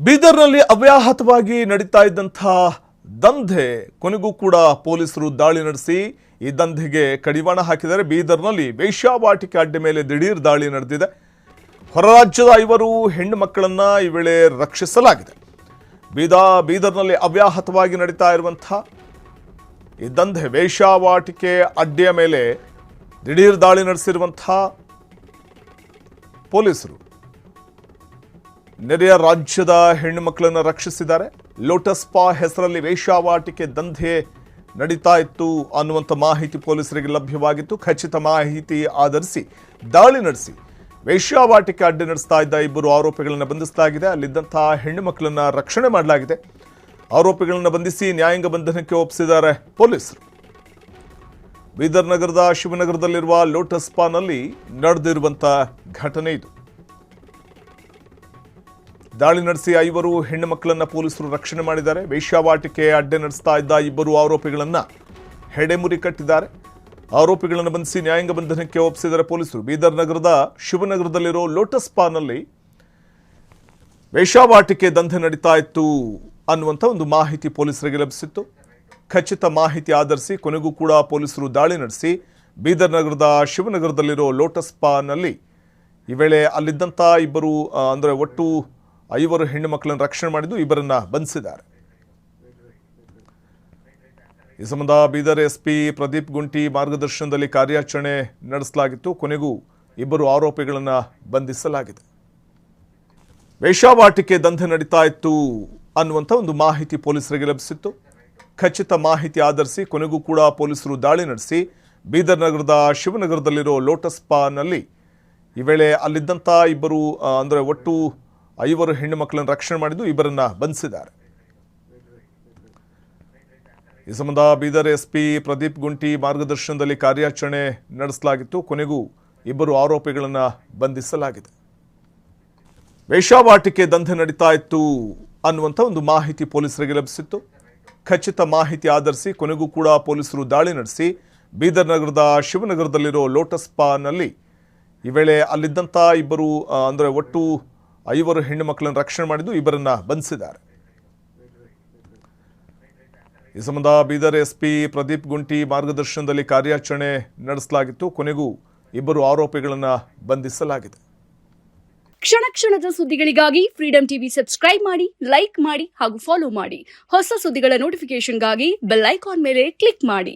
ಬೀದರ್ನಲ್ಲಿ ಅವ್ಯಾಹತವಾಗಿ ನಡೀತಾ ಇದ್ದಂತಹ ದಂಧೆ ಕೊನೆಗೂ ಕೂಡ ಪೊಲೀಸರು ದಾಳಿ ನಡೆಸಿ ಈ ದಂಧೆಗೆ ಕಡಿವಾಣ ಹಾಕಿದ್ದಾರೆ. ಬೀದರ್ನಲ್ಲಿ ವೇಶ್ಯಾವಾಟಿಕೆ ಅಡ್ಡೆ ಮೇಲೆ ದಿಢೀರ್ ದಾಳಿ ನಡೆದಿದೆ. ಹೊರ ರಾಜ್ಯದ 5 ಹೆಣ್ಣು ಮಕ್ಕಳನ್ನ ಈ ವೇಳೆ ರಕ್ಷಿಸಲಾಗಿದೆ. ಬೀದರ್ನಲ್ಲಿ ಅವ್ಯಾಹತವಾಗಿ ನಡೀತಾ ಇರುವಂತಹ ಈ ದಂಧೆ ವೇಶ್ಯಾವಾಟಿಕೆ ಅಡ್ಡೆಯ ಮೇಲೆ ದಿಢೀರ್ ದಾಳಿ ನಡೆಸಿರುವಂತಹ ಪೊಲೀಸರು ನೆರೆಯ ರಾಜ್ಯದ ಹೆಣ್ಣು ಮಕ್ಕಳನ್ನು ರಕ್ಷಿಸಿದ್ದಾರೆ. ಲೋಟಸ್ ಸ್ಪಾ ಹೆಸರಲ್ಲಿ ವೇಶ್ಯಾವಾಟಿಕೆ ದಂಧೆ ನಡೀತಾ ಇತ್ತು ಅನ್ನುವಂಥ ಮಾಹಿತಿ ಪೊಲೀಸರಿಗೆ ಲಭ್ಯವಾಗಿತ್ತು. ಖಚಿತ ಮಾಹಿತಿ ಆಧರಿಸಿ ದಾಳಿ ನಡೆಸಿ ವೇಶ್ಯಾವಾಟಿಕೆ ಅಡ್ಡೆ ನಡೆಸ್ತಾ ಇದ್ದ 2 ಆರೋಪಿಗಳನ್ನು ಬಂಧಿಸಲಾಗಿದೆ. ಅಲ್ಲಿದ್ದಂತಹ ಹೆಣ್ಣು ಮಕ್ಕಳನ್ನು ರಕ್ಷಣೆ ಮಾಡಲಾಗಿದೆ. ಆರೋಪಿಗಳನ್ನು ಬಂಧಿಸಿ ನ್ಯಾಯಾಂಗ ಬಂಧನಕ್ಕೆ ಒಪ್ಪಿಸಿದ್ದಾರೆ ಪೊಲೀಸರು. ಬೀದರ್ ನಗರದ ಶಿವನಗರದಲ್ಲಿರುವ ಲೋಟಸ್ ಸ್ಪಾನಲ್ಲಿ ನಡೆದಿರುವಂಥ ಘಟನೆ ಇದು. ದಾಳಿ ನಡೆಸಿ 5 ಹೆಣ್ಣು ಮಕ್ಕಳನ್ನ ಪೊಲೀಸರು ರಕ್ಷಣೆ ಮಾಡಿದ್ದಾರೆ. ವೇಶ್ಯಾವಾಟಿಕೆ ಅಡ್ಡೆ ನಡೆಸ್ತಾ ಇದ್ದ 2 ಆರೋಪಿಗಳನ್ನ ಹೆಡೆಮುರಿ ಕಟ್ಟಿದ್ದಾರೆ. ಆರೋಪಿಗಳನ್ನು ಬಂಧಿಸಿ ನ್ಯಾಯಾಂಗ ಬಂಧನಕ್ಕೆ ಒಪ್ಪಿಸಿದ್ದಾರೆ ಪೊಲೀಸರು. ಬೀದರ್ ನಗರದ ಶಿವನಗರದಲ್ಲಿರೋ ಲೋಟಸ್ ಸ್ಪಾನಲ್ಲಿ ವೇಶ್ಯಾವಾಟಿಕೆ ದಂಧೆ ನಡೀತಾ ಇತ್ತು ಅನ್ನುವಂಥ ಒಂದು ಮಾಹಿತಿ ಪೊಲೀಸರಿಗೆ ಲಭಿಸಿತ್ತು. ಖಚಿತ ಮಾಹಿತಿ ಆಧರಿಸಿ ಕೊನೆಗೂ ಕೂಡ ಪೊಲೀಸರು ದಾಳಿ ನಡೆಸಿ ಬೀದರ್ ನಗರದ ಶಿವನಗರದಲ್ಲಿರೋ ಲೋಟಸ್ ಸ್ಪಾನಲ್ಲಿ ಈ ವೇಳೆ ಅಲ್ಲಿದ್ದಂಥ 2 ಅಂದರೆ ಒಟ್ಟು 5 ಹೆಣ್ಣು ಮಕ್ಕಳನ್ನು ರಕ್ಷಣೆ ಮಾಡಿದ್ದು 2ರನ್ನ ಬಂಧಿಸಿದ್ದಾರೆ. ಈ ಸಂಬಂಧ ಬೀದರ್ ಎಸ್ಪಿ ಪ್ರದೀಪ್ ಗುಂಟಿ ಮಾರ್ಗದರ್ಶನದಲ್ಲಿ ಕಾರ್ಯಾಚರಣೆ ನಡೆಸಲಾಗಿತ್ತು. ಕೊನೆಗೂ 2 ಆರೋಪಿಗಳನ್ನು ಬಂಧಿಸಲಾಗಿದೆ. ವೇಶ್ಯಾವಾಟಿಕೆ ದಂಧೆ ನಡೀತಾ ಇತ್ತು ಅನ್ನುವಂಥ ಒಂದು ಮಾಹಿತಿ ಪೊಲೀಸರಿಗೆ ಲಭಿಸಿತ್ತು. ಖಚಿತ ಮಾಹಿತಿ ಆಧರಿಸಿ ಕೊನೆಗೂ ಕೂಡ ಪೊಲೀಸರು ದಾಳಿ ನಡೆಸಿ ಬೀದರ್ ನಗರದ ಶಿವನಗರದಲ್ಲಿರೋ ಲೋಟಸ್ ಸ್ಪಾನಲ್ಲಿ ಈ ವೇಳೆ ಅಲ್ಲಿದ್ದಂಥ 2 ಅಂದರೆ ಒಟ್ಟು 5 ಹೆಣ್ಣು ಮಕ್ಕಳನ್ನು ರಕ್ಷಣೆ ಮಾಡಿದ್ದು 2ರನ್ನ ಬಂಧಿಸಿದ್ದಾರೆ. ಈ ಸಂಬಂಧ ಬೀದರ್ ಎಸ್ಪಿ ಪ್ರದೀಪ್ ಗುಂಟಿ ಮಾರ್ಗದರ್ಶನದಲ್ಲಿ ಕಾರ್ಯಾಚರಣೆ ನಡೆಸಲಾಗಿತ್ತು. ಕೊನೆಗೂ 2 ಆರೋಪಿಗಳನ್ನು ಬಂಧಿಸಲಾಗಿದೆ. ವೇಶ್ಯಾವಾಟಿಕೆ ದಂಧೆ ನಡೀತಾ ಇತ್ತು ಅನ್ನುವಂಥ ಒಂದು ಮಾಹಿತಿ ಪೊಲೀಸರಿಗೆ ಲಭಿಸಿತ್ತು. ಖಚಿತ ಮಾಹಿತಿ ಆಧರಿಸಿ ಕೊನೆಗೂ ಕೂಡ ಪೊಲೀಸರು ದಾಳಿ ನಡೆಸಿ ಬೀದರ್ ನಗರದ ಶಿವನಗರದಲ್ಲಿರೋ ಲೋಟಸ್ ಸ್ಪಾನಲ್ಲಿ ಈ ವೇಳೆ ಅಲ್ಲಿದ್ದಂಥ 2 ಅಂದರೆ ಒಟ್ಟು 5 ಹೆಣ್ಣು ಮಕ್ಕಳನ್ನು ರಕ್ಷಣೆ ಮಾಡಿದ್ದು 2ರನ್ನ ಬಂಧಿಸಿದ್ದಾರೆ. ಈ ಸಂಬಂಧ ಬೀದರ್ ಎಸ್ಪಿ ಪ್ರದೀಪ್ ಗುಂಟಿ ಮಾರ್ಗದರ್ಶನದಲ್ಲಿ ಕಾರ್ಯಾಚರಣೆ ನಡೆಸಲಾಗಿತ್ತು. ಕೊನೆಗೂ 2 ಆರೋಪಿಗಳನ್ನು ಬಂಧಿಸಲಾಗಿದೆ. ಕ್ಷಣ ಕ್ಷಣದ ಸುದ್ದಿಗಳಿಗಾಗಿ ಫ್ರೀಡಂ ಟಿವಿ ಸಬ್ಸ್ಕ್ರೈಬ್ ಮಾಡಿ, ಲೈಕ್ ಮಾಡಿ ಹಾಗೂ ಫಾಲೋ ಮಾಡಿ. ಹೊಸ ಸುದ್ದಿಗಳ ನೋಟಿಫಿಕೇಶನ್ಗಾಗಿ ಬೆಲ್ ಐಕಾನ್ ಮೇಲೆ ಕ್ಲಿಕ್ ಮಾಡಿ.